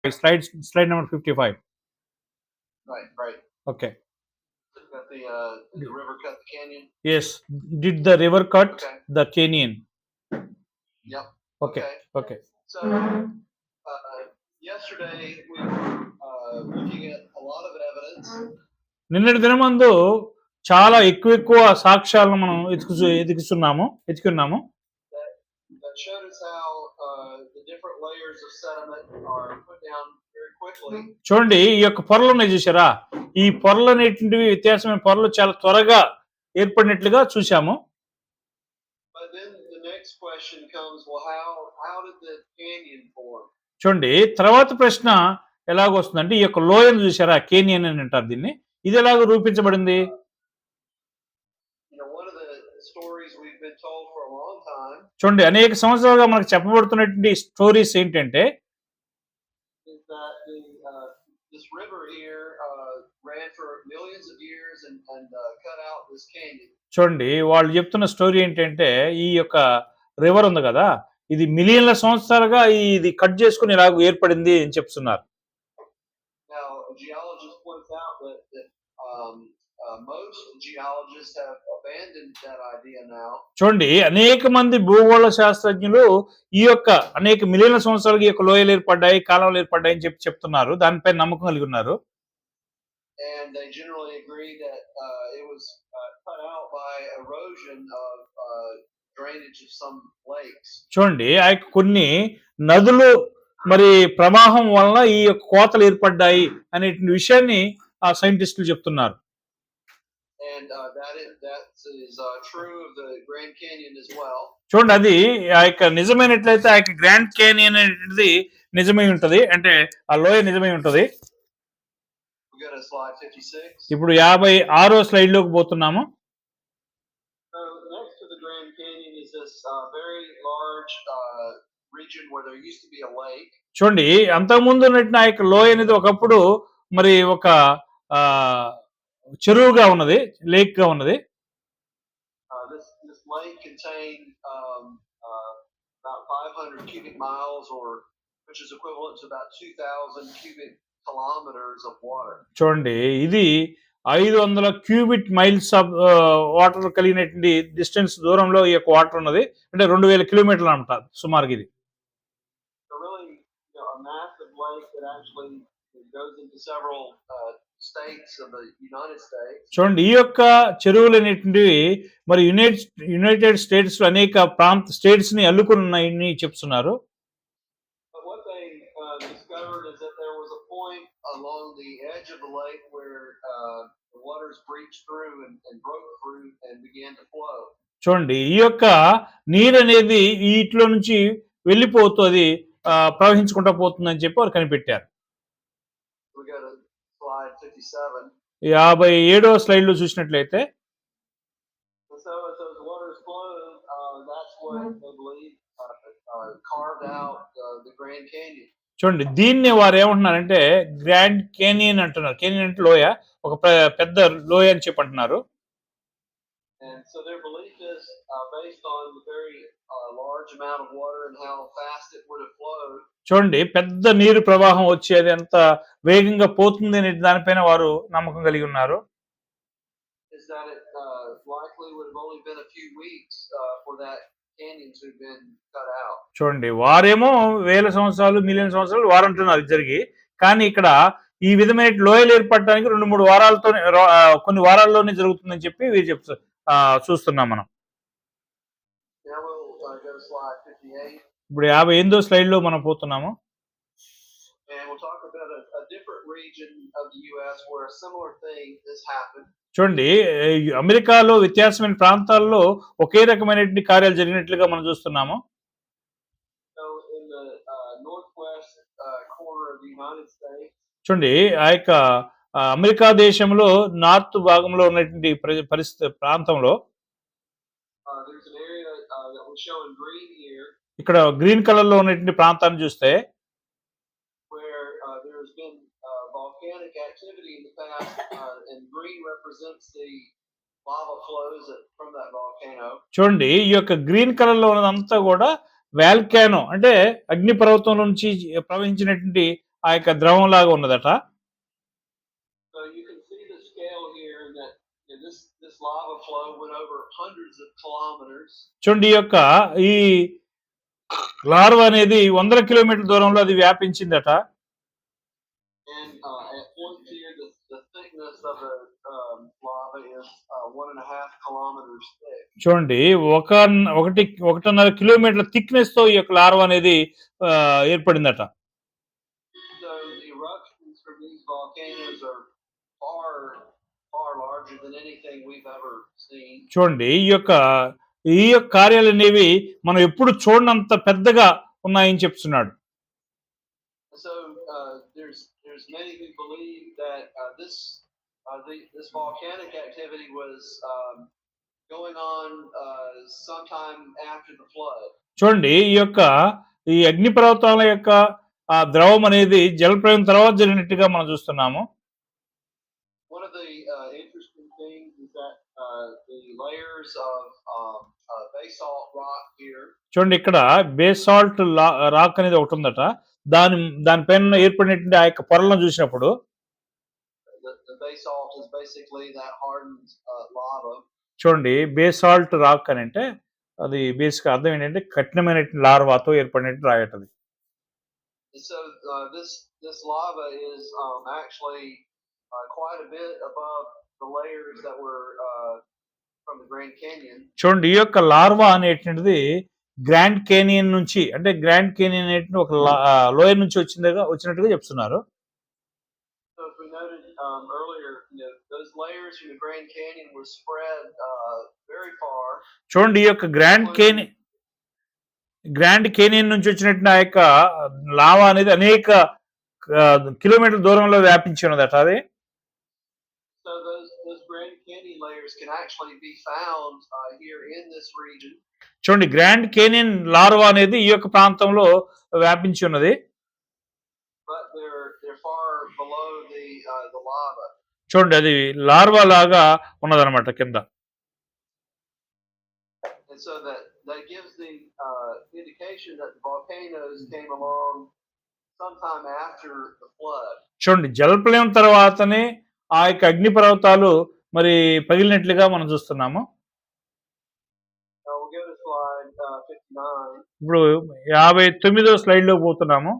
Slide number 55. Right. Okay. Got the river cut the canyon? Yes. Did the river cut the canyon? Yep. Okay. So yesterday we were looking at a lot of evidence. నిన్నటి దినమందు చాలా ఎక్కువ సాక్ష్యాలను మనం ఎతికిస్తున్నాము. That showed us how the different layers of sediment are put down very quickly. చూడండి, ఈ యొక్క పొరలు ఉన్నాయి చూసారా, ఈ పొరలు అనేటువంటివి వ్యత్యాసమైన పొరలు చాలా త్వరగా ఏర్పడినట్లుగా చూసాము. But then the next question comes, well, how did the canyon form? చూడండి, తర్వాత ప్రశ్న ఎలాగొస్తుందంటే, ఈ యొక్క లోయను చూసారా, కేనియన్ అని అంటారు దీన్ని, ఇది ఎలాగ రూపించబడింది? చూడండి, అనేక సంవత్సరాలుగా మనకు చెప్పబడుతున్నటువంటి స్టోరీస్ ఏంటంటే, చూడండి వాళ్ళు చెప్తున్న స్టోరీ ఏంటంటే, ఈ యొక్క రివర్ ఉంది కదా, ఇది మిలియన్ల సంవత్సరాలుగా ఇది కట్ చేసుకుని ఇలాగ ఏర్పడింది అని చెప్తున్నారు. చూడండి, అనేక మంది భూగోళ శాస్త్రజ్ఞులు ఈ యొక్క అనేక మిలియన్ల సంవత్సరాలకి ఈ యొక్క లోయలు ఏర్పడ్డాయి, కాలంలో ఏర్పడ్డాయి అని చెప్తున్నారు. దానిపై నమ్మకం కలిగి ఉన్నారు. చూడండి, ఆ యొక్క కొన్ని నదులు మరి ప్రవాహం వలన ఈ యొక్క కోతలు ఏర్పడ్డాయి అనే విషయాన్ని ఆ సైంటిస్టులు చెప్తున్నారు. చూడండి, అది ఆ యొక్క నిజమైనట్లయితే ఆ యొక్క గ్రాండ్ క్యానియన్ అనేది నిజమై ఉంటది, అంటే ఆ లోయ నిజమై ఉంటది. ఇప్పుడు 56వ స్లైడ్ లోకి పోతున్నాము. చూడండి, అంతకుముందు ఉన్నట్టు ఆ యొక్క లోయ అనేది ఒకప్పుడు మరి ఒక చెరువుగా ఉన్నది, లేక్ గా ఉన్నది. చూడండి, ఇది 500 క్యూబిక్ మైల్స్ ఆఫ్ వాటర్ కలిగినటువంటి డిస్టెన్స్ దూరంలో ఈ యొక్క వాటర్ ఉన్నది, అంటే 2000 కిలోమీటర్లు అంటారు సుమారుగా ఇది. చూడండి, ఈ యొక్క చెరువులు అనేటువంటివి మరి యునైటెడ్ స్టేట్స్ లో అనేక స్టేట్స్ ని అల్లుకుని ఉన్నాయని చెప్తున్నారు. చూడండి, ఈ యొక్క నీరు అనేది వీటిలో నుంచి వెళ్ళిపోతుంది, ప్రవహించుకుంటూ పోతుందని చెప్పి వారు కనిపెట్టారు. 57వ స్లైడ్ లో చూసినట్లయితే, చూడండి, దీన్ని వారు ఏమంటున్నారంటే గ్రాండ్ కేనియన్ అంటున్నారు. కేనియన్ అంటే లోయ, ఒక పెద్ద లోయ అని చెప్పి అంటున్నారు. చూడండి, పెద్ద నీరు ప్రవాహం వచ్చి అది ఎంత వేగంగా పోతుంది అనే దానిపైన వారు నమ్మకం కలిగి ఉన్నారు. చూడండి, వారేమో వేల సంవత్సరాలు మిలియన్ సంవత్సరాలు వారు అంటున్నారు జరిగి, కానీ ఇక్కడ ఈ విధమైన లోయలు ఏర్పడటానికి 2-3 వారాలతో కొన్ని వారాల్లోనే జరుగుతుందని చెప్పి వీరు చూస్తున్నాం మనం. ఇప్పుడు 58వ స్లైడ్ లో మనం పోతున్నాము. చూడండి, అమెరికాలో వ్యత్యాసమైన ప్రాంతాల్లో ఒకే రకమైనటువంటి కార్యాలు జరిగినట్లుగా మనం చూస్తున్నాము. చూడండి, ఆ యొక్క అమెరికా దేశంలో నార్త్ భాగంలో ఉన్నటువంటి ప్రాంతంలో ఇక్కడ గ్రీన్ కలర్ లో ఉన్నటువంటి ప్రాంతాన్ని చూస్తే, చూడండి, ఈ యొక్క గ్రీన్ కలర్ లో ఉన్నదంతా కూడా వాల్కానో, అంటే అగ్ని పర్వతం నుంచి ప్రవహించినటువంటి ఆ యొక్క ద్రవం లాగా ఉన్నదట. So you can see the scale here that this lava flow went over hundreds of kilometers. చూడండి ఈ లార్వా అనేది 100 కిలోమీటర్ల దూరంలో అది వ్యాపించిందట. And at point here, the thickness of the lava is 1.5 kilometers thick. చూడండి 1.5 కిలోమీటర్ల థిక్నెస్ తో ఈ యొక్క లార్వా అనేది ఏర్పడిందట. So the eruptions from these volcanoes are far larger than anything we've ever seen. చూడండి ఈ యొక్క కార్యాలు అనేవి మనం ఎప్పుడు చూడనంత పెద్దగా ఉన్నాయని చెప్తున్నాడు. So there's many who believe that this volcanic activity was going on sometime after the flood. చూడండి ఈ అగ్ని పర్వతాల యొక్క ద్రవం అనేది జలప్రలయం తర్వాత జరిగినట్టుగా మనం చూస్తున్నాము. One of the interesting things is that the layers of basalt rock here. చూడండి ఇక్కడ బేసాల్ట్ రాక్ అనేది ఒకటి ఉందట. దానిపైన ఏర్పడినటువంటి ఆ యొక్క పొరలను చూసినప్పుడు the basalt is basically that hardened lava. చూడండి బేసాల్ట్ రాక్ అని అంటే అది బేసిక్ అర్థం ఏంటంటే కఠినమైన లార్వాతో ఏర్పడినట్టు రాయటది. So this lava is actually quite a bit above the layers that were from the Grand Canyon. చూడండి ఈ యొక్క లార్వా అనేటువంటిది గ్రాండ్ కేనియన్ నుంచి అంటే గ్రాండ్ కేనియన్ అనేటువంటి ఒక లోయర్ నుంచి వచ్చినట్టుగా చెప్తున్నారు. So as we noted earlier, those layers from the Grand Canyon were spread very far. చూడండి ఈ యొక్క గ్రాండ్ కేనియన్ నుంచి వచ్చినట్టు ఆ యొక్క లావా అనేది అనేక కిలోమీటర్ల దూరంలో వ్యాపించి ఉన్నదట అది. So those Grand Canyon layers can actually be found here in this region. చూడండి గ్రాండ్ కేనియన్ లార్వా అనేది ఈ యొక్క ప్రాంతంలో వ్యాపించి ఉన్నది. But they're far below the lava. చూడండి అది లార్వా లాగా ఉన్నదన్నమాట కింద. And so that gives the indication that the volcanoes came along sometime after the flood. చూడండి జలప్రలయం తర్వాతనే ఆ యొక్క అగ్ని పర్వతాలు మరి పగిలినట్లుగా మనం చూస్తున్నాము. We'll go to slide 59. ఇప్పుడు 59వ స్లైడ్ లో పోతున్నాము.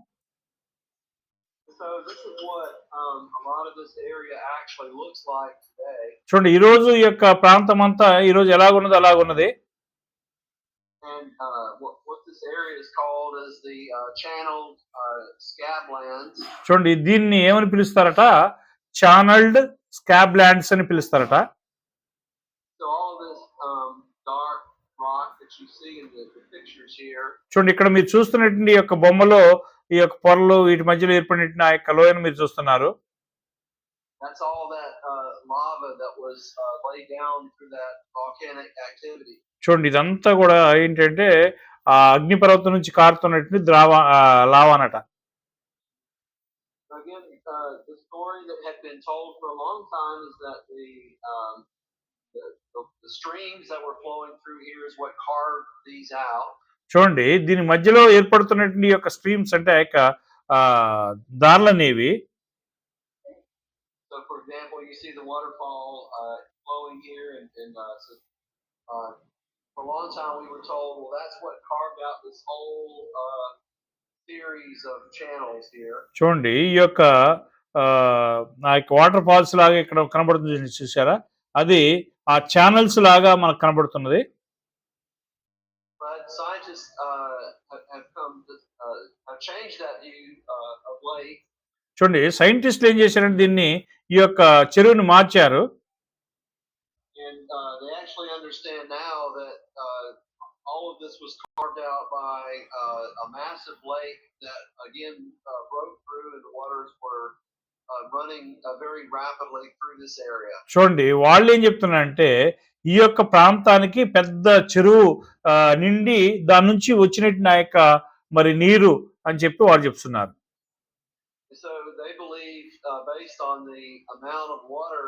So this is what a lot of this area actually looks like today. చూడండి ఈ రోజు ఈ యొక్క ప్రాంతం అంతా ఈ రోజు ఎలాగున్నదో అలాగున్నది. And what this area is called is the channeled scablands. చూడండి దీన్ని ఏమని పిలుస్తారట? ఛానల్డ్ స్కాబ్ ల్యాండ్స్ అని పిలుస్తారట. So all this dark rock that you see in the pictures here. చూడండి ఇక్కడ మీరు చూస్తున్నటువంటి ఈ యొక్క బొమ్మలో ఈ యొక్క పొరలు వీటి మధ్యలో ఏర్పడిన ఆ యొక్క లోయను మీరు చూస్తున్నారు. That's all that lava that was laid down through that volcanic activity. చూడండి ఇదంతా కూడా ఏంటంటే ఆ అగ్ని పర్వతం నుంచి కారుతున్నటువంటి lava అనట. Again, the story that had been told for a long time is that the streams that were flowing through here is what carved these out. చూడండి దీని మధ్యలో ఏర్పడుతున్నటువంటి యొక్క స్ట్రీమ్స్ అంటే ఆ యొక్క దారులనేవి. So for example, you see the waterfall flowing here and for a long time we were told, well, that's what carved out this whole series of channels here. చూడండి ఈ యొక్క వాటర్ ఫాల్స్ లాగా ఇక్కడ కనబడుతుంది చూసారా, అది ఆ ఛానల్స్ లాగా మనకు కనబడుతున్నది. But scientists have changed that view of lake. చూడండి సైంటిస్టులు ఏం చేశారంటే దీన్ని ఈ యొక్క చెరువుని మార్చారు. And they actually understand now that all of this was carved out by a massive lake that again broke through and the waters were running very rapidly through this area. చూడండి వాళ్ళు ఏం చెప్తున్నారంటే ఈ యొక్క ప్రాంతానికి పెద్ద చెరువు నిండి దాని నుంచి వచ్చినట్టు నా యొక్క మరి నీరు అని చెప్పి వాళ్ళు చెప్తున్నారు. So they believe based on the amount of water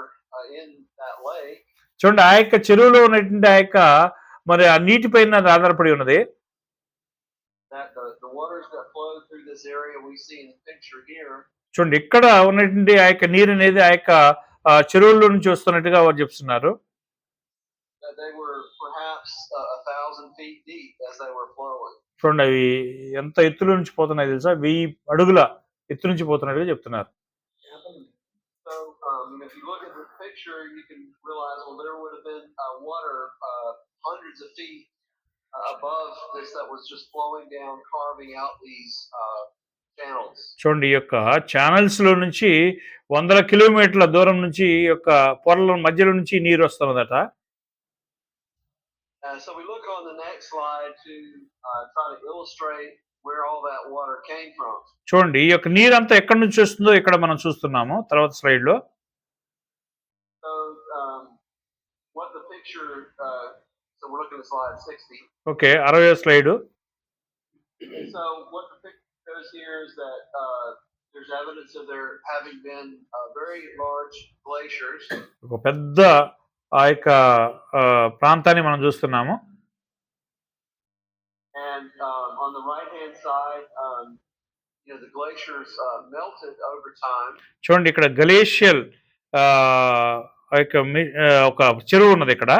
in that lake. చూడండి ఆ యొక్క చెరువులో ఉన్నటువంటి ఆ యొక్క మరి ఆ నీటి పైన ఆధారపడి ఉన్నది. That the waters that flow through this area we see in the picture here, చూడండి ఇక్కడ ఉన్నటువంటి ఆ యొక్క నీరు అనేది ఆ యొక్క చెరువుల్లో నుంచి వస్తున్నట్టుగా వారు చెప్తున్నారు. that they were perhaps 1,000 feet deep as they were flowing. చూడండి అవి ఎంత ఎత్తులో నుంచి పోతున్నాయి తెలుసా, 1000 అడుగుల ఎత్తు నుంచి పోతున్నట్టుగా చెప్తున్నారు. So if you look at the picture, you can realize, well, there would have been water hundreds of feet above this that was just flowing down, carving out these channels. చూడండి ఈ యొక్క ఛానల్స్ లో నుంచి 100 కిలోమీటర్ల దూరం నుంచి ఈ యొక్క పొరల మధ్యలో నుంచి నీరు వస్తున్నదట. So we look on the next slide to try to illustrate where all that water came from. చూడండి ఈ యొక్క నీరు అంతా ఎక్కడి నుంచి వస్తుందో ఇక్కడ మనం చూస్తున్నాము తర్వాత స్లైడ్ లో. So what the picture so we're looking at slide 60. Okay 60వ slide. So what the picture shows here is that there's evidence of there having been very large glaciers. ఒక పెద్ద ఆ యొక్క ప్రాంతాన్ని మనం చూస్తున్నాము. And on the right hand side, the glaciers melted over time. చూడండి ఇక్కడ గ్లేషియల్ ఒక చెరువు ఉన్నది ఇక్కడ.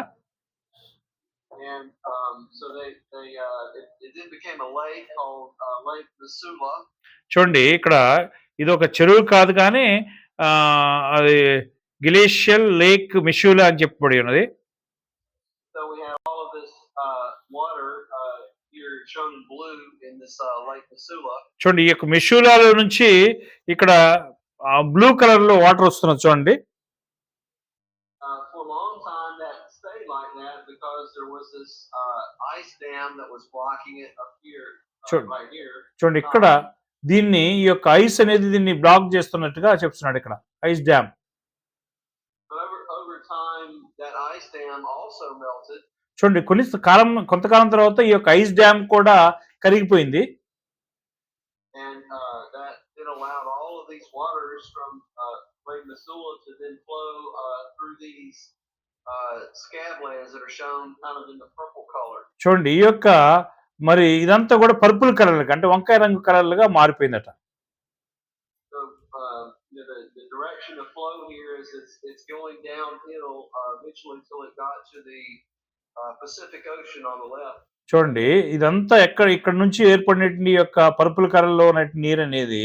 And so it then became a lake called Lake Missoula. చూడండి ఇక్కడ ఇది ఒక చెరువు కాదు కానీ అది గ్లేషియల్ లేక్ మిషూలా అని చెప్పబడి ఉన్నది. So we have all of this water here shown in blue in this Lake Missoula. చూడండి ఈ యొక్క మిషూలాలో నుంచి ఇక్కడ బ్లూ కలర్ లో వాటర్ వస్తున్నది చూడండి. For a long time that stayed like that because there was this ice dam that was blocking it up here, right here. చూడండి ఇక్కడ దీన్ని ఈ యొక్క ఐస్ అనేది దీన్ని బ్లాక్ చేస్తున్నట్టుగా చెప్తున్నాడు ఇక్కడ ice dam. Over time that ice dam also melted. చూడండి కొంతకాలం తర్వాత ఈ యొక్క ఐస్ డ్యామ్ కూడా కరిగిపోయింది. And that then allowed all of these waters from Lake Missoula to then flow through these scablands that are shown kind of in the purple color. చూడండి ఈ యొక్క మరి ఇదంతా కూడా పర్పుల్ కలర్ అంటే వంకాయ రంగు కలర్లుగా మారిపోయిందట. So the direction of flow here is it's going downhill eventually until it got to the Pacific Ocean on the left. చూడండి ఇదంతా ఇక్కడ నుంచి ఏర్పడినటువంటి యొక్క పర్పుల్ కలర్ లో ఉన్న నీరు అనేది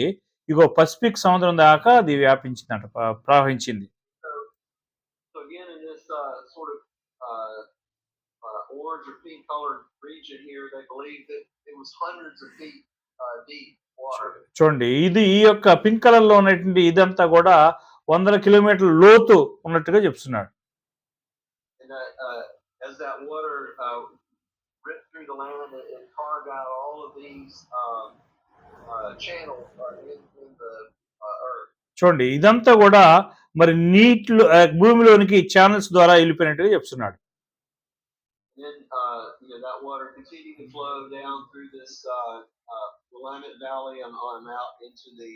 ఇగో పసిఫిక్ సముద్రం దాకా అది వ్యాపించిందట, ప్రవహించింది. So again in this sort of orange or pink colored region here, they believe that it was hundreds of feet deep water. చూడండి ఇది ఈ యొక్క పింక్ కలర్ లో ఉన్నటువంటి ఇదంతా కూడా 100 కిలోమీటర్ల లోతు ఉన్నట్టుగా చెప్తున్నాడు. And as that water ripped through the land and carved out all of these channels in the earth. చూడండి ఇదంతా కూడా మరి నీటిలో భూమిలోనికి ఛానల్స్ ద్వారా వెళ్ళిపోయినట్టుగా చెప్తున్నాడు. Then that water continued to flow down through this Willamette Valley and on out into the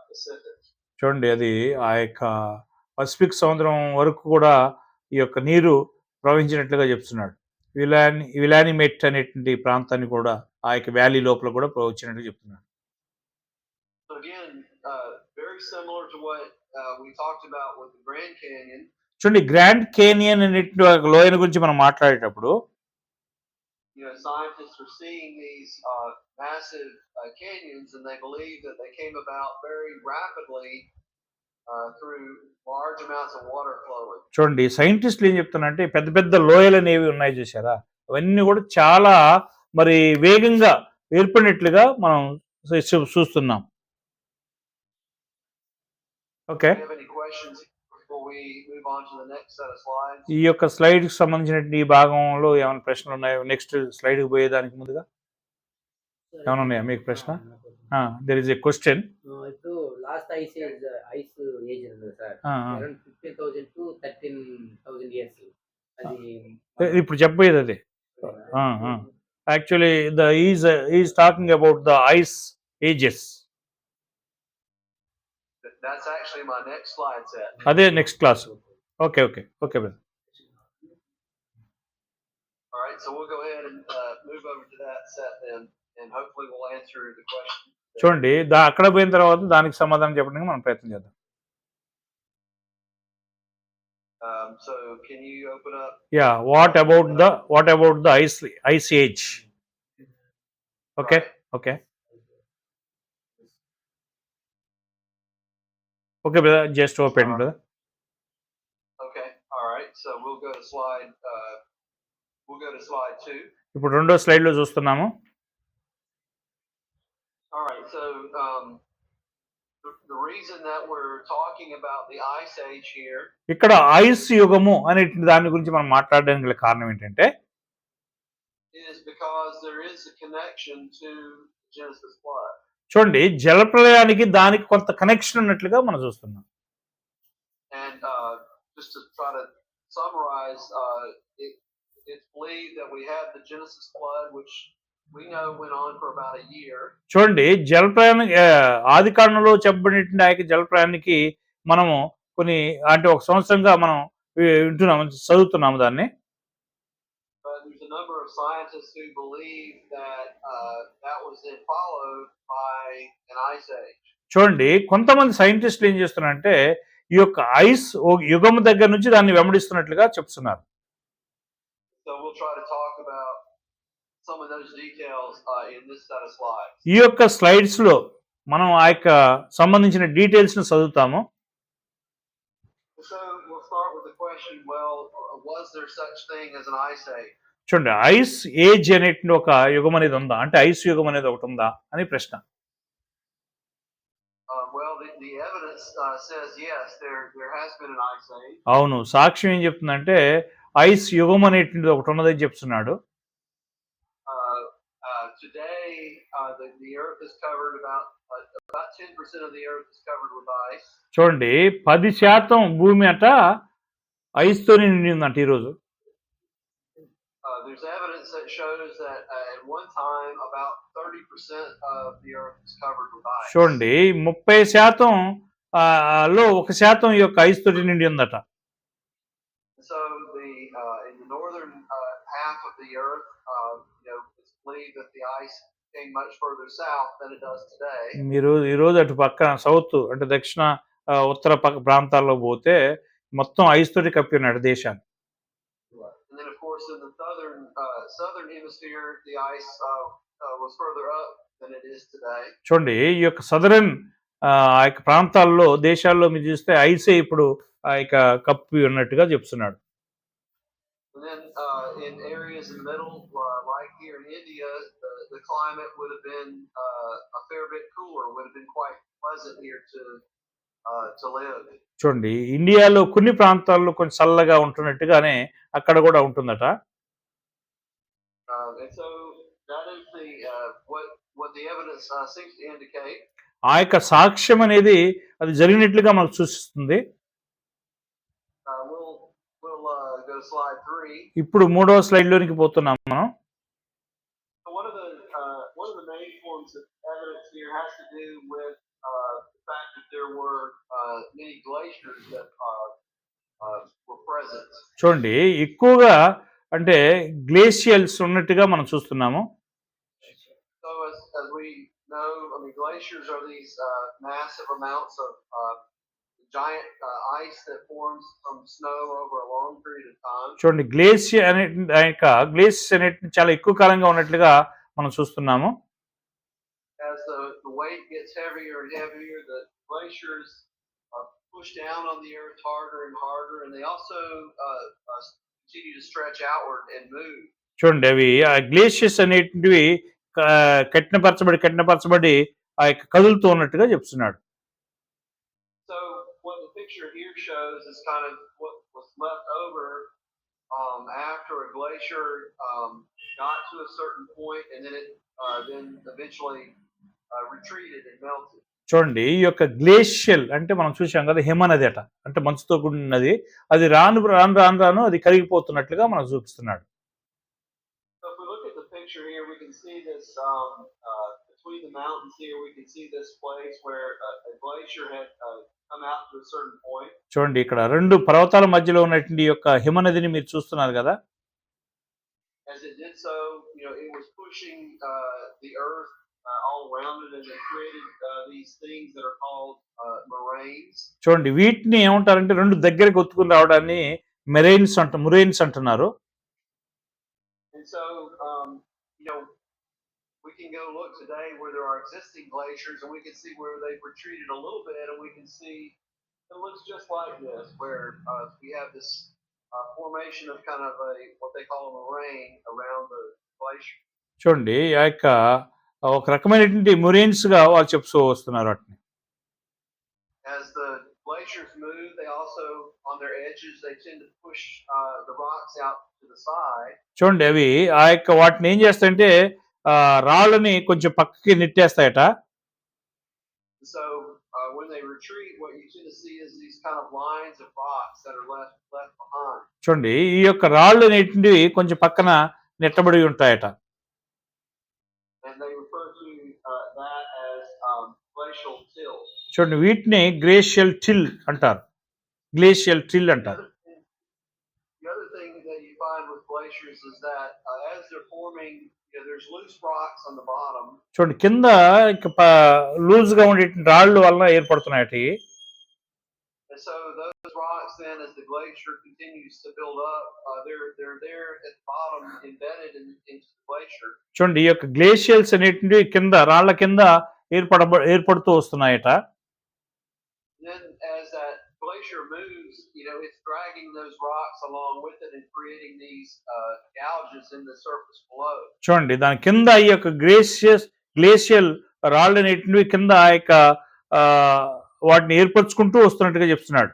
Pacific. చూడండి అది ఆ యొక్క పసిఫిక్ సముద్రం వరకు కూడా ఈ యొక్క నీరు ప్రవహించినట్లుగా చెప్తున్నాడు. విలానిమెట్ అనేటువంటి ప్రాంతాన్ని కూడా ఆ యొక్క వ్యాలీ లోపల కూడా ప్రవహించినట్టు చెప్తున్నాడు. So again, very similar to what we talked about with the Grand Canyon. చూడండి గ్రాండ్ కేనియన్ అనేటువంటి లోయను గురించి మనం మాట్లాడేటప్పుడు scientists are seeing these massive canyons and they believe that they came about very rapidly through large amounts of water flowing. చూడండి సైంటిస్టులు ఏం చెప్తున్నారంటే పెద్ద పెద్ద లోయలు అనేవి ఉన్నాయి చూసారా, అవన్నీ కూడా చాలా మరి వేగంగా ఏర్పడినట్లుగా మనం చూస్తున్నాం. ఓకే, ఈ యొక్క స్లైడ్ కి సంబంధించిన ఈ భాగంలో ఏమైనా ప్రశ్నలు ఉన్నాయో నెక్స్ట్ స్లైడ్ కి పోయేదానికి ముందుగా ఏమైనా ఉన్నాయా మీకు ప్రశ్న? There is a question. ఇప్పుడు లాస్ట్ ఐస్ ఏజ్ ఉంది సార్, అరౌండ్ 50,000 to 13,000 ఇయర్స్. అది ఇప్పుడు చెప్పేది అదే. Actually is talking about the ice ages. That's actually my next slide set. అదే next class. Okay brother. All right, so we'll go ahead and move over to that set then, and hopefully we'll answer the question చూడండి అక్కడ పోయిన తర్వాత దానికి సమాధానం చెప్పడానికి మనం ప్రయత్నం చేద్దాం. So can you open up? Yeah, what about the ice age? Okay, Right. okay. Okay, brother, just open, brother. Okay, all right. So we'll go to slide 2. ఇప్పుడు రెండో స్లైడ్ లో చూస్తున్నాము. All right. So the reason that we're talking about the ice age here ఇక్కడ ice యుగము అనే దాని గురించి మనం మాట్లాడడానికి గల కారణం ఏంటంటే is because there is a connection to Genesis flood. చూడండి జలప్రలయానికి దానికి కొంత కనెక్షన్ ఉన్నట్లుగా మనం చూస్తున్నాం. And just to try to summarize, it's believed that we have the Genesis flood, which we know went on for about a year. చూడండి జలప్రయాణం ఆది కాండంలో చెప్పబడినటువంటి ఆ జలప్రయాణానికి మనము కొన్ని అంటే ఒక సంవత్సరంగా మనం వింటున్నాము, చదువుతున్నాము దాన్ని. But there's a number of scientists who believe that that was then followed by an ice age. చూడండి కొంతమంది సైంటిస్టులు ఏం చేస్తున్నారంటే ఈ యొక్క ఐస్ యుగం దగ్గర నుంచి దాన్ని వెంబడిస్తున్నట్లుగా చెప్తున్నారు. So we'll try to talk about some of those details in this set of slides. ఈ యొక్క స్లైడ్స్ లో మనం ఆ యొక్క సంబంధించిన డీటెయిల్స్ ని చదువుతాము. So we'll start with the question, well, was there such thing as an ice age? చూడండి ఐస్ ఏజ్ అనేటువంటి ఒక యుగం అనేది ఉందా, అంటే ఐస్ యుగం అనేది ఒకటి ఉందా అని ప్రశ్న. Well, the evidence says yes, there has been an ice age. అవును, సాక్ష్యం ఏం చెప్తుందంటే ఐస్ యుగం అనేటువంటిది ఒకటి ఉన్నదని చెప్తున్నాడు. Today, the earth is covered about 10% of the earth is covered with ice. చూడండి 10% భూమి అట ఐస్ తో నిండి ఉందంట ఈరోజు. There's evidence that shows that at one time about 30% of the earth is covered with ice. చూడండి 30% లో 1% ఈ యొక్క ఐస్ తోటి నిండి ఉందట. So in the northern half of the earth, it's believed that the ice came much further south than it does today. మీరు ఈరోజు అటు పక్కన సౌత్ అంటే దక్షిణ ఉత్తర ప్రాంతాల్లో పోతే మొత్తం ఐస్ తోటి కప్పి ఉన్నాడు దేశాన్ని. And then of course in the southern hemisphere, the ice was further up than it is today. చూడండి ఈ యొక్క సదరన్ ఆ యొక్క ప్రాంతాల్లో దేశాల్లో మీరు చూస్తే ఐసే ఇప్పుడు ఆ యొక్క కప్పి ఉన్నట్టుగా చెప్తున్నాడు. And then in areas in the middle, like here in India, the climate would have been a fair bit cooler, would have been quite pleasant here to live. చూడండి ఇండియాలో కొన్ని ప్రాంతాల్లో కొంచెం చల్లగా ఉంటున్నట్టుగానే అక్కడ కూడా ఉంటుందట. And so that is what the evidence seems to indicate. ఆ యొక్క సాక్ష్యం అనేది అది జరిగినట్లుగా మనకు సూచిస్తుంది. We'll go to slide 3. ఇప్పుడు మూడవ స్లైడ్ లోనికి పోతున్నాం మనం. So one of the main forms of evidence here has to do with the fact that there were many glaciers that were present. చూడండి ఎక్కువగా అంటే గ్లేషియల్స్ ఉన్నట్టుగా మనం చూస్తున్నాము. So as we know, I mean, glaciers are these massive amounts of giant ice that forms from snow over a long period of time. చూడండి glacier అనే చాలా ఎక్కువ కాలంగా ఉన్నట్లుగా మనం చూస్తున్నాము. As the weight gets heavier and heavier, the glaciers push down on the earth harder and harder, and they also continue to stretch outward and move. చూడండి అవి ఆ గ్లేషియర్స్ అనేటివి కఠినపరచబడి ఆ యొక్క కదులుతూ ఉన్నట్టుగా చెప్తున్నాడు. So what the picture here shows is kind of what was left over after a glacier got to a certain point, and then it then eventually retreated and melted. చూడండి ఈ యొక్క గ్లేషియల్ అంటే మనం చూసాం కదా హిమనది అట, అంటే మంచుతో కూడినది, అది రాను అది కరిగిపోతున్నట్లుగా మనకు చూపిస్తున్నాడు. So if we look at the picture here, we can see this between the mountains here. We can see this place where a glacier had come out to a certain point. చూడండి ఇక్కడ రెండు పర్వతాల మధ్యలో ఉన్నటువంటి యొక్క హిమనదిని మీరు చూస్తున్నారు కదా. As it did so, it was pushing the earth all around it, and they created these things that are called moraines. చూడండి వీటిని ఏమంటారంటే రెండు దగ్గరికి ఒత్తుకుని రావడాన్ని మురైన్స్ అంటున్నారు. And so, you know, we can go look today where there are existing glaciers, and we can see where they've retreated a little bit, and we can see it looks just like this, where we have this formation of kind of what they call a moraine around the glacier. చూడండి ఆ యొక్క ఒక రకమైనటువంటి మురైన్స్ గా వాళ్ళు చెప్తూ వస్తున్నారు వాటిని. As the glaciers move, they also on their edges they tend to push the rocks out to the side. చూడండి అవి ఆ యొక్క వాటిని ఏం చేస్తాయంటే రాళ్ళని కొంచెం పక్కకి నెట్టేస్తాయట. So when they retreat, what you tend to see is these kind of lines of rocks that are left behind. చూడండి ఈ యొక్క రాళ్ళు అనేటివి కొంచెం పక్కన నెట్టబడి ఉంటాయట. And they refer to that as glacial till. చూడండి వీటిని గ్లేషియల్ టిల్ అంటారు. The other thing that you find with glaciers is that as they're forming, there's loose rocks on the bottom. చూడండి కింద లూజ్ గా ఉండే రాళ్ళు వలన ఏర్పడుతున్నాయట. And so those rocks then, as the glacier continues to build up, they're there at the bottom, embedded into the glacier. చూడండి ఈ యొక్క గ్లేషియల్స్ అనేటివి కింద రాళ్ల కింద ఏర్పడుతూ వస్తున్నాయట. Then as that glacier moves, it's dragging those rocks along with it and creating these gouges in the surface below. చూడండి దాని కింద ఈ యొక్క గ్లేషియల్ రాళ్ళు అనేటివి కింద ఆ యొక్క వాటిని ఏర్పరచుకుంటూ వస్తున్నట్టుగా చెప్తున్నాడు.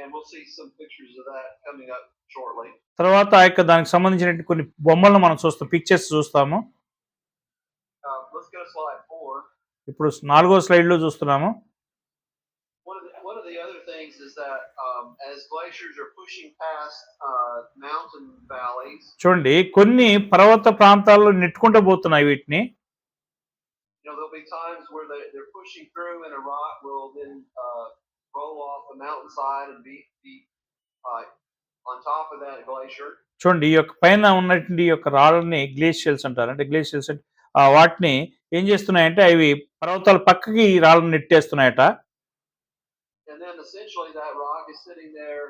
And we'll see some pictures of that coming up shortly. తర్వాత ఆ యొక్క దానికి సంబంధించిన కొన్ని బొమ్మలను మనం చూస్తాం, పిక్చర్స్ చూస్తాము. Let's go to slide 4. ఇప్పుడు 4వ స్లైడ్ లో చూస్తున్నాము. One of the other things is that as glaciers are pushing past mountain valleys, చూడండి కొన్ని పర్వత ప్రాంతాల్లో నెట్టుకుంటూ పోతున్నాయి వీటిని. there'll be times where they're pushing through and a rock will then roll off the mountainside and be on top of that glacier. చూడండి ఈ యొక్క పైన ఉన్నటువంటి ఈ యొక్క రాళ్ళని గ్లేషియల్స్ అంటారు. అంటే గ్లేషియల్స్ అంటే వాటిని ఏం చేస్తున్నాయంటే అవి పర్వతాల పక్కకి ఈ రాళ్ళని నెట్టేస్తున్నాయట. And then essentially that rock is sitting there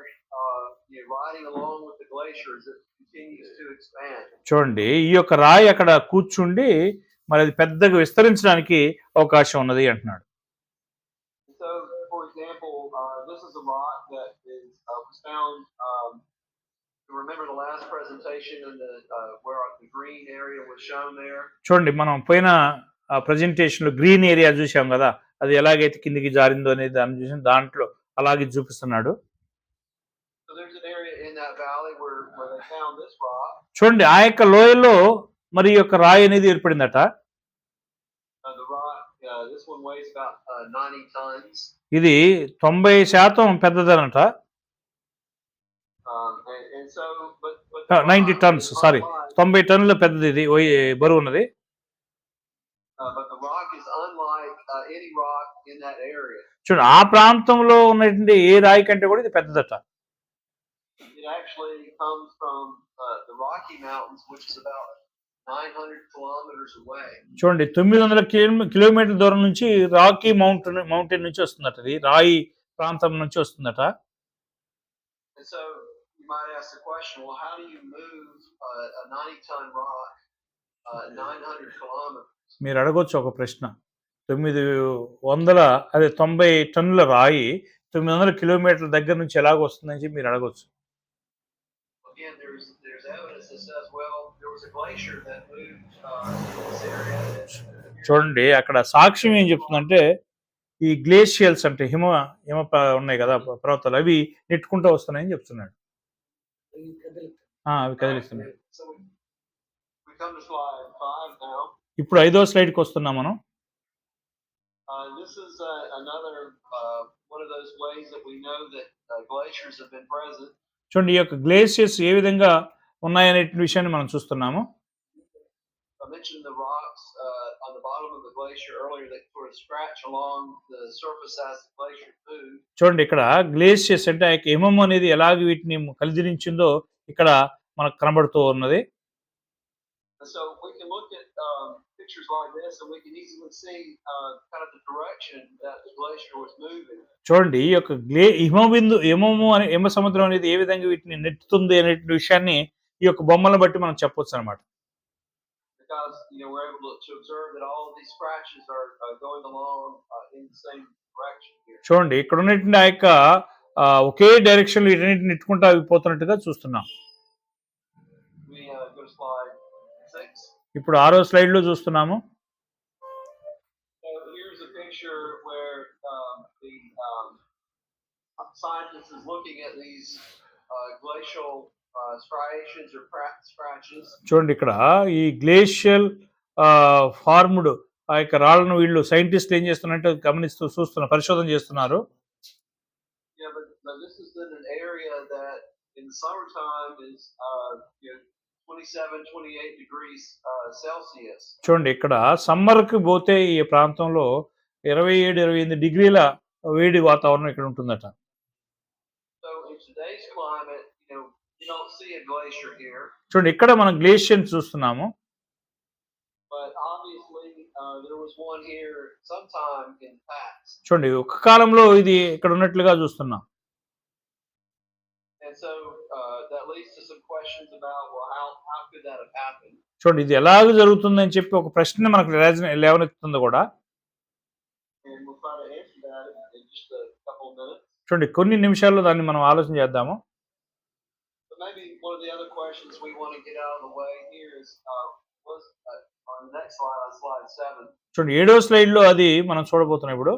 riding along with the glacier as it continues to expand. చూడండి ఈ యొక్క రాయి అక్కడ కూర్చుండి మరి అది పెద్దగా విస్తరించడానికి అవకాశం ఉన్నది అంటున్నాడు. So for example, this is a rock that was found remember the last presentation in where the green area was shown there. చూడండి మనం పోయిన ప్రెజెంటేషన్ లో గ్రీన్ ఏరియా చూసాం కదా, అది ఎలాగైతే కిందికి జారిందో అనేది దాన్ని చూసి దాంట్లో అలాగే చూపిస్తున్నాడు. So there's an area in that valley where they found this rock. చూడండి ఆ యొక్క లోయలో మరి యొక్క రాయి అనేది ఏర్పడిందట. The rock, this one weighs about 90 tons. ఇది 90% పెద్దదనట. And so but 90 tons, sorry, 90 టన్నుల పెద్దది ఇది బరువు ఉన్నది. But the rock is unlike any rock in that area. చూడండి ఆ ప్రాంతంలో ఉన్నటువంటి ఏ రాయి కంటే కూడా ఇది పెద్దదట. It actually comes from the Rocky Mountains, which is about 900 kilometers away. చూడండి 900 కిలోమీటర్ల దూరం నుంచి రాకీ మౌంటైన్ నుంచి వస్తుందట. ఇది రాయి ప్రాంతం నుంచి వస్తుందట. And so you might ask the question, well, how do you move a 90-ton rock 900 kilometers? మీరు అడగొచ్చు ఒక ప్రశ్న, 90 టన్నుల రాయి 900 కిలోమీటర్ల దగ్గర నుంచి ఎలాగ వస్తుందని చెప్పి మీరు అడగొచ్చు. Again, there's evidence that says, well, there was a glacier that moved this area. చూడండి అక్కడ సాక్ష్యం ఏం చెప్తుందంటే ఈ గ్లేషియల్స్ అంటే హిమ ఉన్నాయి కదా పర్వతాలు, అవి నెట్టుకుంటూ వస్తున్నాయని చెప్తున్నాడు. అవి కదిలిస్తున్నాయి. So we come to slide 5 now. ఇప్పుడు 5వ స్లైడ్కి వస్తున్నాం మనం. This is another one of those ways that we know that glaciers have been present. చూడండి ఈ యొక్క గ్లేషియర్స్ ఏ విధంగా ఉన్నాయనే విషయాన్ని మనం చూస్తున్నాము. I mentioned the rocks on the bottom of the glacier earlier that sort of scratch along the surface as the glacier moves. చూడండి ఇక్కడ గ్లేషియర్స్ అంటే హిమం అనేది ఎలాగ వీటిని కదిలించిందో ఇక్కడ మనకు కనబడుతూ ఉన్నది. And so we can look at pictures like this, and we can easily see kind of the direction that the glacier was moving. చూడండి ఈ యొక్క హిమము అనే హిమ సముద్రం అనేది ఏ విధంగా వీటిని నెట్టుతుంది అనే విషయాన్ని ఈ యొక్క బొమ్మలను బట్టి మనం చెప్పొచ్చు అనమాట. Because we're able to observe that all of these scratches are going along in the same direction here. చూడండి ఇక్కడ ఉన్నటువంటి ఆ యొక్క ఒకే డైరెక్షన్ లో వీటన్నిటిని నెట్టుకుంటా పోతున్నట్టుగా చూస్తున్నాం. We go to slide 6. ఇప్పుడు 6వ స్లైడ్ లో చూస్తున్నాము. So here's a picture where the scientist is looking at these glacial striations or scratches. చూడండి ఇక్కడ ఈ గ్లేషియల్ ఫార్మ్డ్ ఆ యొక్క రాళ్లను వీళ్ళు సైంటిస్ట్ ఏం చేస్తున్నారంటే గమనిస్తూ పరిశోధన చేస్తున్నారు. Yeah, but this is in an area that in the summertime is 27-28 degrees Celsius. చూడండి ఇక్కడ సమ్మర్ కి పోతే ఈ ప్రాంతంలో 27-28 డిగ్రీల వేడి వాతావరణం ఇక్కడ ఉంటుందట. So in today's climate, you don't see a glacier here. చూడండి ఇక్కడ మనం గ్లేషియర్ చూస్తున్నాము. But obviously there was one here sometime in the past. చూడండి ఒక కాలంలో ఇది ఇక్కడ ఉన్నట్లుగా చూస్తున్నాం. And so that leads to some questions about, well, how could that have happened? చూడండి ఇది ఎలాగ జరుగుతుందని చెప్పి ఒక ప్రశ్న మనకు లేవనెత్తుతుంది కూడా. And we'll try to answer that in just a couple of minutes. చూడండి కొన్ని నిమిషాల్లో దాన్ని మనం ఆలోచన చేద్దాము. But maybe one of the other questions we want to get out of the way here is on the next slide, on slide 7. చూడండి 7వ slide లో అది మనం చూడబోతున్నాం ఇప్పుడు.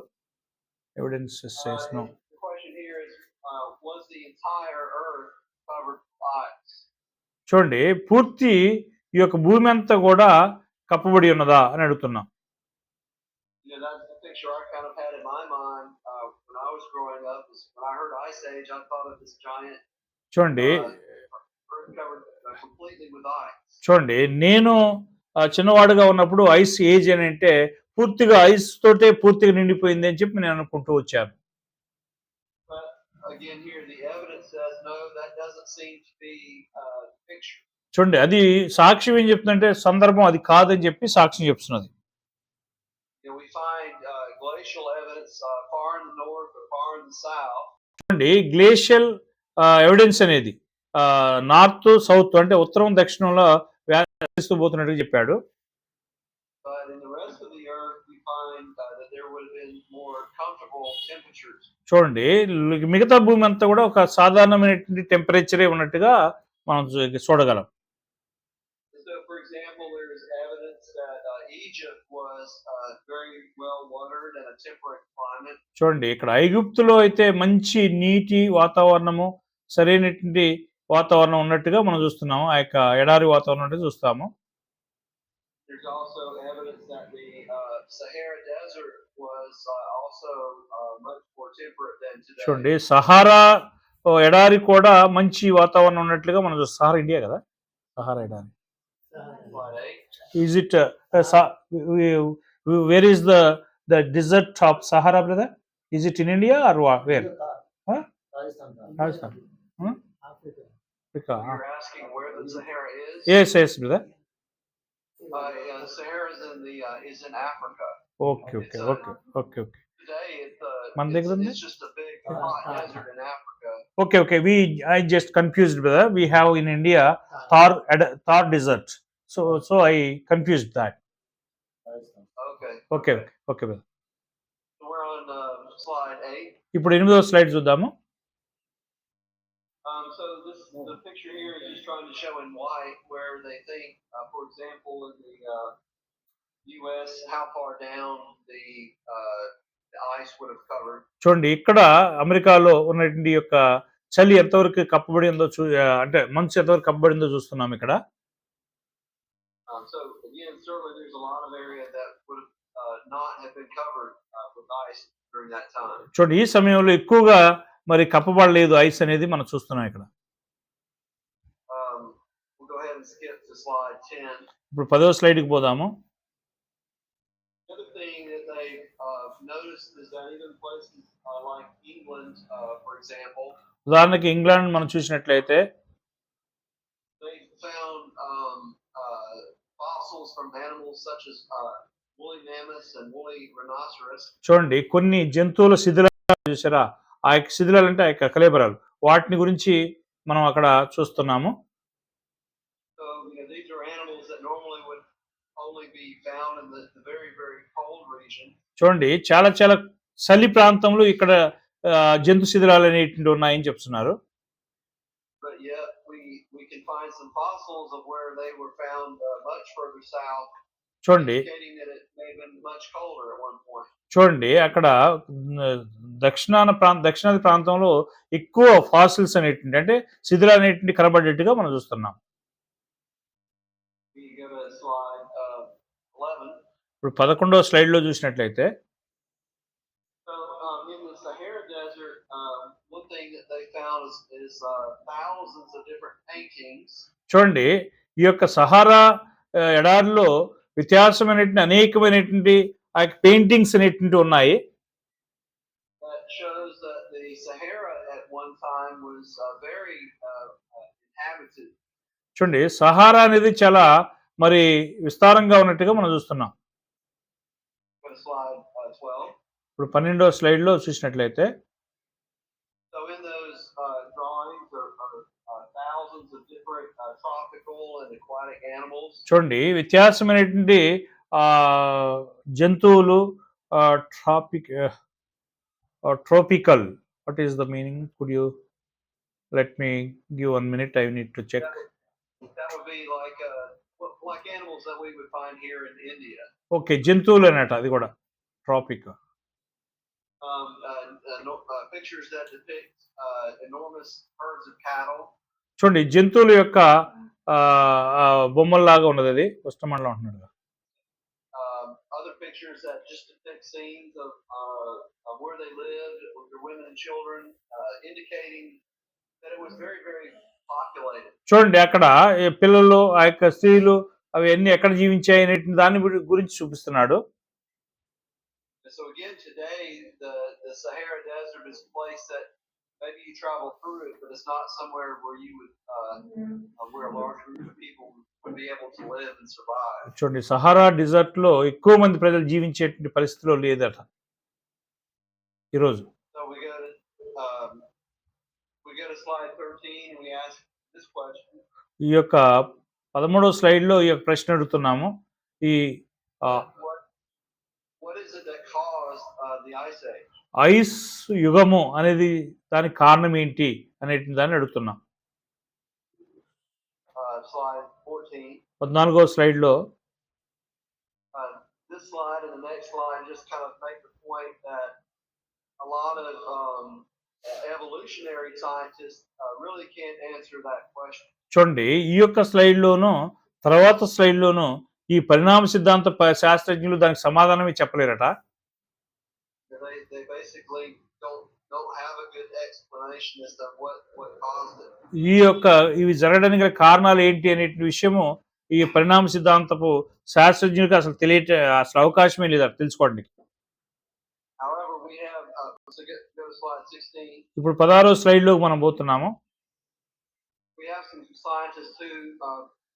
Evidence says no. The question here is was the entire earth covered with ice? చూడండి పూర్తి ఈ యొక్క భూమి అంతా కూడా కప్పబడి ఉన్నదా అని అడుగుతున్నాం. That's the picture I kind of had in my mind when I was growing up. When I heard Ice Age, I thought of this giant చూడండి earth covered completely with ice. చూడండి నేను చిన్నవాడుగా ఉన్నప్పుడు ఐస్ ఏజ్ అని అంటే పూర్తిగా ice తోటే పూర్తిగా నిండిపోయింది అని చెప్పి నేను అనుకుంటూ వచ్చాను. But again here the evidence says no, that doesn't seem to be the picture. చూడండి అది సాక్ష్యం ఏం చెప్తుందంటే సందర్భం అది కాదని చెప్పి సాక్ష్యం చెప్తున్నది. We find glacial evidence far in the north or far in the south. చూడండి గ్లేషియల్ ఎవిడెన్స్ అనేది నార్త్ సౌత్ అంటే ఉత్తరం దక్షిణంలో వ్యాపిస్తూ పోతున్నట్టు చెప్పాడు. But in the rest of the earth we find that there would have been more comfortable temperatures. చూడండి మిగతా భూమి అంతా కూడా ఒక సాధారణమైనటువంటి టెంపరేచరే ఉన్నట్టుగా మనం చూడగలం. So for example, there is evidence that Egypt was very well watered and a temperate climate. చూడండి ఇక్కడ ఐగుప్తులో అయితే మంచి నీటి వాతావరణము సరైనటువంటి వాతావరణం ఉన్నట్టుగా మనం చూస్తున్నాము. ఆ యొక్క ఎడారి వాతావరణం అంటే చూస్తాము. There's also evidence that the Sahara Desert was also much more temperate than today. చూడండి సహారా ఎడారి కూడా మంచి వాతావరణం ఉన్నట్లుగా మనం చూస్తాం. సహారా ఇండియా కదా, సహారా ఎడారి. Is it where is the desert of Sahara, brother? Is it in India or where? Rajasthan. Africa. You're asking where the Sahara is? Yes, brother. The Sahara is in Africa. Okay. Today it's just a big hot desert in Africa. Okay. I just confused, brother. We have in India Thar desert. So I confused that. Okay, brother. So we're on slide 8. ఇప్పుడు 8వ slide చూద్దాము. So the picture here is just trying to show in white where they think, for example, in the U.S., how far down the ice would have covered. చూడండి ఇక్కడ అమెరికాలో ఉన్నటువంటి యొక్క చలి ఎంతవరకు కప్పబడి ఉందో అంటే మంచు ఎంతవరకు కప్పబడి ఉందో చూస్తున్నాం ఇక్కడ. So again, certainly there's a lot of area that would not have been covered with ice during that time. చూడండి ఈ సమయంలో ఎక్కువగా మరి కప్పబడలేదు ఐస్ అనేది మనం చూస్తున్నాం ఇక్కడ. We'll go ahead and skip to slide 10. ఇప్పుడు 10వ స్లైడ్ కి పోదాము. Another thing that they noticed is that even places like England, for example, ఉదాహరణకి ఇంగ్లాండ్ మనం చూసినట్లయితే they found fossils from animals such as woolly mammoths and woolly rhinoceros. చూడండి కొన్ని జంతువుల శిథిలాలు చూసారా, ఆ యొక్క శిథిలాలు అంటే ఆ యొక్క కళేబరాలు, వాటిని గురించి మనం అక్కడ చూస్తున్నాము. So these are animals that normally would only be found in the very, very cold region. చూడండి చాలా చాలా చలి ప్రాంతంలో ఇక్కడ జంతు శిథిలాలు అనేటువంటి ఉన్నాయని చెప్తున్నారు. But yet we can find some fossils of where they were found much further south, చూడండి indicating that it may have been much colder at one point. చూడండి అక్కడ దక్షిణాది ప్రాంతంలో ఎక్కువ ఫాసిల్స్ అనేటువంటి అంటే శిథిలాలు అనేటువంటి కనబడేట్టుగా మనం చూస్తున్నాం. We go to slide 11. ఇప్పుడు 11వ స్లైడ్లో చూసినట్లయితే So in the Sahara Desert, one thing that they found is thousands of different paintings. చూడండి ఈ యొక్క సహారా ఎడారిలో వ్యత్యాసమైనటువంటి అనేకమైనటువంటి ఆ యొక్క పెయింటింగ్స్ అనేటువంటి ఉన్నాయి. That shows that the Sahara at one time was very inhabited. చూడండి సహారా అనేది చాలా మరి విస్తారంగా ఉన్నట్టుగా మనం చూస్తున్నాం. Go to slide 12. ఇప్పుడు 12వ స్లైడ్లో చూసినట్లయితే So in those drawings are thousands of different tropical and aquatic animals. చూడండి వ్యత్యాసమైనటువంటి జంతువులు tropical. What is the meaning? Could you let me give 1 minute, I need to check. That would be like animals that we would find here in India. Okay, జంతువులు అన్నట్టు అది కూడా trophic. Pictures that depict enormous herds of cattle. చూడండి జంతువుల యొక్క బొమ్మల్లాగా ఉన్నది, అది ఉష్ణమండలం ఉంటున్నాడు. Other pictures that just depict scenes of where they lived with their women and children, indicating that it was very, very populated. చూడండి అక్కడ పిల్లలు, ఆ యొక్క స్త్రీలు అవన్నీ ఎక్కడ జీవించాయి అనే దాని గురించి చూపిస్తున్నాడు. So again, today the Sahara Desert is a place that maybe you travel through it, but it's not somewhere where you would where a large group of people would be able to live and survive. చూడండి Sahara desert లో ఎక్కువ మంది ప్రజలు జీవించేటువంటి పరిస్థితిలో లేదట ఈరోజు. So we go to slide 13 and we ask this question. ఈ యొక్క 13వ స్లైడ్లో ఈ యొక్క ప్రశ్న అడుగుతున్నాము. ఈ What is it that caused the Ice Age? Ice యుగము అనేది దానికి కారణం ఏంటి అనే దాన్ని అడుగుతున్నాం. Slide 14. 14వ స్లైడ్లో This slide and the next slide just kind of make the point that a lot of evolutionary scientists really can't answer that question. చూడండి ఈ యొక్క స్లైడ్లోనూ తర్వాత స్లైడ్లోనూ ఈ పరిణామ సిద్ధాంత శాస్త్రజ్ఞులు దానికి సమాధానమే చెప్పలేరట. They basically don't have a good explanation as to what caused it. ఈ యొక్క ఇవి జరగడానికి గల కారణాలు ఏంటి అనే విషయము ఈ పరిణామ సిద్ధాంతపు శాస్త్రజ్ఞులకు అసలు అసలు అవకాశమే లేదు తెలుసుకోవడానికి. However, we have go to slide 16. ఇప్పుడు 16వ స్లైడ్లోకి మనం పోతున్నాము. We have some scientists too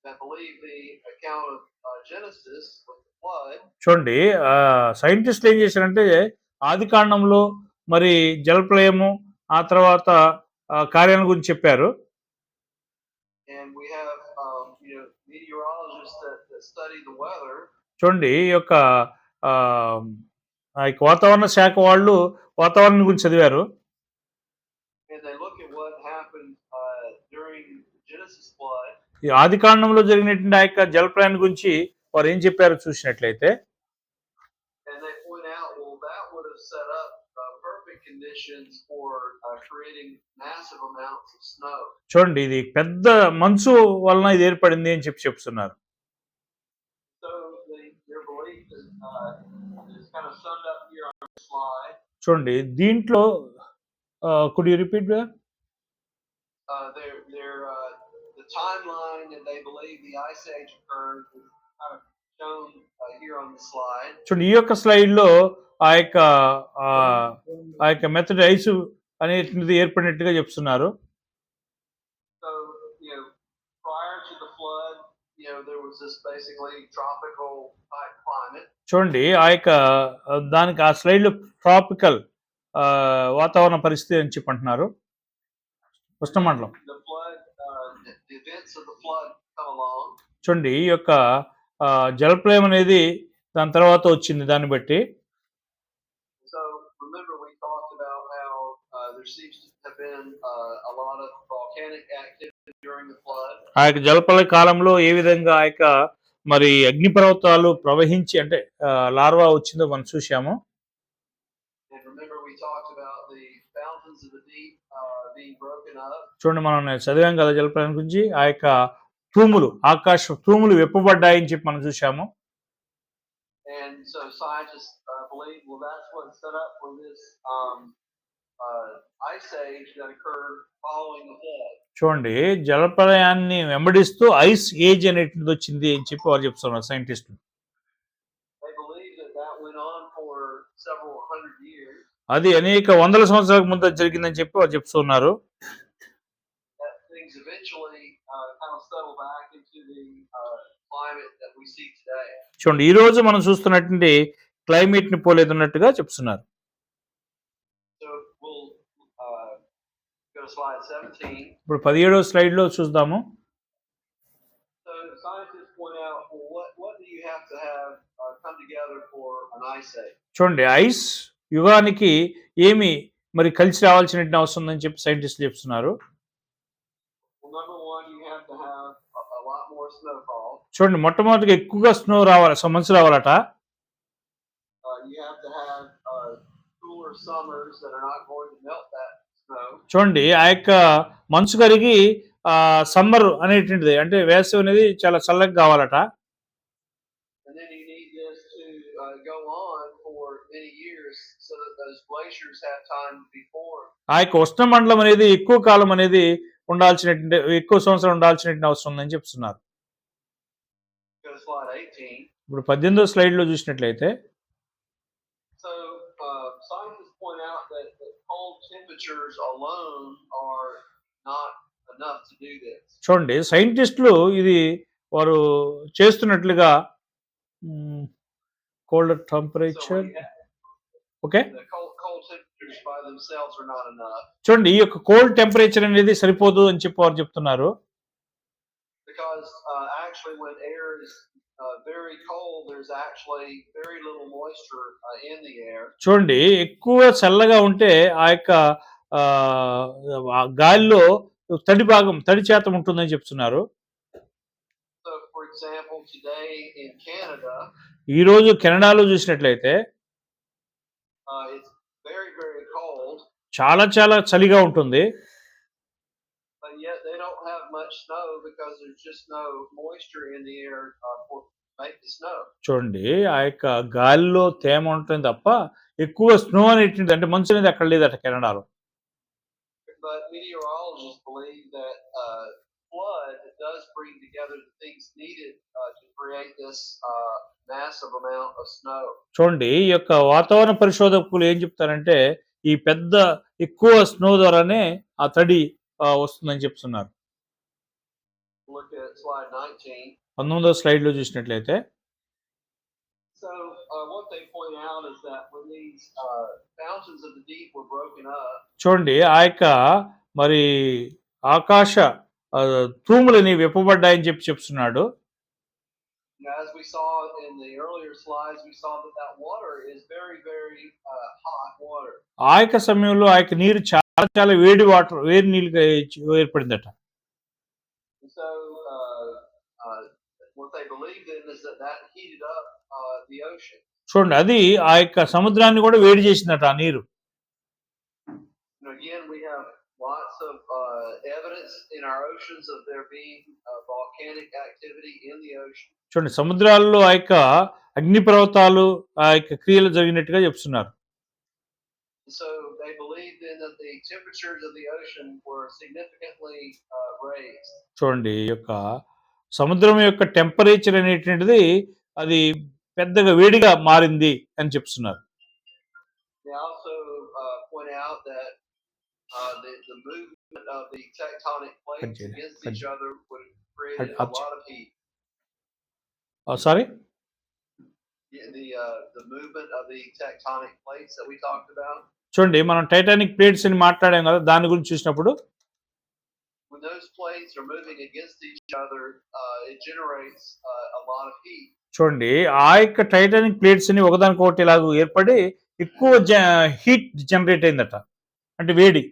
that believe the account of Genesis with the flood. చూడండి సైంటిస్టులు ఏం చేశారంటే ఆది కాండంలో మరి జలప్రలయము ఆ తర్వాత కార్యాల గురించి చెప్పారు. And we have meteorologists that study the weather. చూడండి ఈ యొక్క వాతావరణ శాఖ వాళ్ళు వాతావరణం గురించి చదివారు. And they look at what happened during Genesis flood. ఈ ఆది కాండంలో జరిగినటువంటి ఆ యొక్క జలప్రలయం గురించి వారు ఏం చెప్పారో చూసినట్లయితే And they point out, well, that would have set up perfect conditions for creating massive amounts of snow. చూడండి ఇది పెద్ద మంచు వలన ఇది ఏర్పడింది అని చెప్తున్నారు. So their belief is kind of summed up here on the slide. చూడండి దీంట్లో could you repeat that? The timeline that they believe the Ice Age occurred is kind of shown here on the slide. చూడండి ఈ యొక్క స్లైడ్లో ఆ యొక్క method ice అనేటువంటిది ఏర్పడినట్టుగా చెప్తున్నారు. So prior to the flood, there was was this basically tropical type climate. చూడండి ఆ యొక్క దానికి ఆ స్లైడ్ లో ట్రాపికల్ వాతావరణ పరిస్థితి అని చెప్పి అంటున్నారు, ఉష్ణమండలం. The flood, the events of the flood come along. చూడండి ఈ యొక్క జలప్రలయం అనేది దాని తర్వాత వచ్చింది. దాన్ని బట్టి So remember we talked about how there seems to have been a lot of volcanic activity during the flood. ఆ యొక్క జలప్రలయ కాలంలో ఏ విధంగా ఆ యొక్క మరి అగ్నిపర్వతాలు ప్రవహించి అంటే లార్వా వచ్చిందో మనం చూసాము. And remember we talked about the fountains of the deep being broken up. చూడండి మనం చదివాం కదా జలప్రలయం గురించి, ఆ యొక్క తూములు, ఆకాశ తూములు వెప్పబడ్డాయని చెప్పి మనం చూసాము. And so scientists believe, well, that's what set up for this ice age that occurred following the flood. చూడండి జలప్రలయాన్ని వెంబడిస్తూ ఐస్ ఏజ్ అనేటిది వచ్చింది అని చెప్పి వారు చెప్తున్నారు సైంటిస్టులు. They believe that that went on for several hundred years. అది అనేక వందల సంవత్సరాల ముందు జరిగిందని చెప్పి వారు చెప్తున్నారు. That things eventually kind of settle back into the climate that we see today. చూడండి ఈ రోజు మనం చూస్తున్నటువంటి క్లైమేట్ ని పోలేదున్నట్టుగా చెప్తున్నారు. So we'll go to slide 17. ఇప్పుడు 17వ స్లైడ్ లో చూద్దాము. So scientists point out, well, what do you have to have come together for an ice age? చూడండి ఐస్ యుగానికి ఏమి మరి కలిసి రావాల్సిన అవసరం ఉందని చెప్పి సైంటిస్టులు చెప్తున్నారు. Well, number one, you have to have a lot more snowfall. చూడండి మొట్టమొదటిగా ఎక్కువగా స్నో రావాలి, మంచు రావాలట. You have to have cooler summers that are not going to melt that snow. చూడండి ఆ యొక్క మంచు కరిగి సమ్మర్ అనేటువంటిది అంటే వేసవి అనేది చాలా చల్లగా కావాలట. And then you need this to go on for many years so that those glaciers have time to be formed. ఆ యొక్క ఉష్ణమండలం అనేది ఎక్కువ కాలం అనేది ఉండాల్సినటువంటి, ఎక్కువ సంవత్సరం ఉండాల్సిన అవసరం ఉందని చెప్తున్నారు. Go to slide 18. ఇప్పుడు 18వ స్లైడ్ లో చూసినట్లయితే So scientists point out that cold temperatures alone are not enough to do this. చూడండి సైంటిస్టులు ఇది వారు చేస్తున్నట్లుగా cold temperature okay The cold temperatures by themselves are not enough. చూడండి ఈ యొక్క కోల్డ్ టెంపరేచర్ అనేది సరిపోదు అని చెప్పి వారు చెప్తున్నారు. Because actually when air is very cold, there's actually very little moisture in the air. చూడండి ఎక్కువ చల్లగా ఉంటే ఆ యొక్క గాలిలో తడి శాతం ఉంటుందని చెప్తున్నారు. So for example, today in Canada, ఈ రోజు కెనడాలో చూసినట్లయితే it's very very cold, చాలా చాలా చలిగా ఉంటుంది. but yet they don't have much snow because there's just no moisture in the air for make the snow. చూడండి ఆ యొక్క గాలిలో తేమ ఉంటుంది తప్ప ఎక్కువ స్నో అనేటువంటి అంటే మంచు అనేది అక్కడ లేదట కెనడాలో. But meteorologists believe that flood does bring together the things needed to create this massive amount of snow. చూడండి ఈ యొక్క వాతావరణ పరిశోధకులు ఏం చెప్తారంటే ఈ పెద్ద ఎక్కువ స్నో ద్వారానే ఆ తడి వస్తుందని చెప్తున్నారు. Look at slide 19. 19వ స్లైడ్ లో చూసినట్లయితే So what they point out is that when these fountains of the deep were broken up, చూడండి ఆ యొక్క మరి ఆకాశ తూములని వెప్పబడ్డాయని చెప్పి చెప్తున్నాడు. as we saw in the earlier slides, we saw that water is very very hot water. ఆ యొక్క సమయంలో ఆ యొక్క నీరు చాలా చాలా వేడి నీళ్ళుగా ఏర్పడిందట. So what they believed in is that heated up the ocean. చూడండి అది ఆ యొక్క సముద్రాన్ని కూడా వేడి చేసిందట ఆ నీరు. Again, we have lots of evidence in our oceans of there being volcanic activity in the ocean. చూడండి సముద్రాల్లో ఆ యొక్క అగ్నిపర్వతాలు ఆ యొక్క క్రియలు జరిగినట్టుగా చెప్తున్నారు. So they believed then that the temperatures of the ocean were significantly raised. చూడండి ఈ యొక్క సముద్రం యొక్క టెంపరేచర్ అనేటువంటిది అది పెద్దగా వేడిగా మారింది అని చెప్తున్నారు. They also point out that the movement of the tectonic plates against each other would create a lot of heat. Sorry the movement of the tectonic plates that we talked about. చూడండి, మనం Titanic plates అని మాట్లాడాం కదా, దాని గురించి చూసినప్పుడు When those plates are moving against each other, it generates a lot of heat. చూడండి, ఆ యొక్క టైటానిక్ ప్లేట్స్ ని ఒకదానికొకటి ఇలాగ ఏర్పడి ఎక్కువ హీట్ జనరేట్ అయిందట, అంటే వేడి.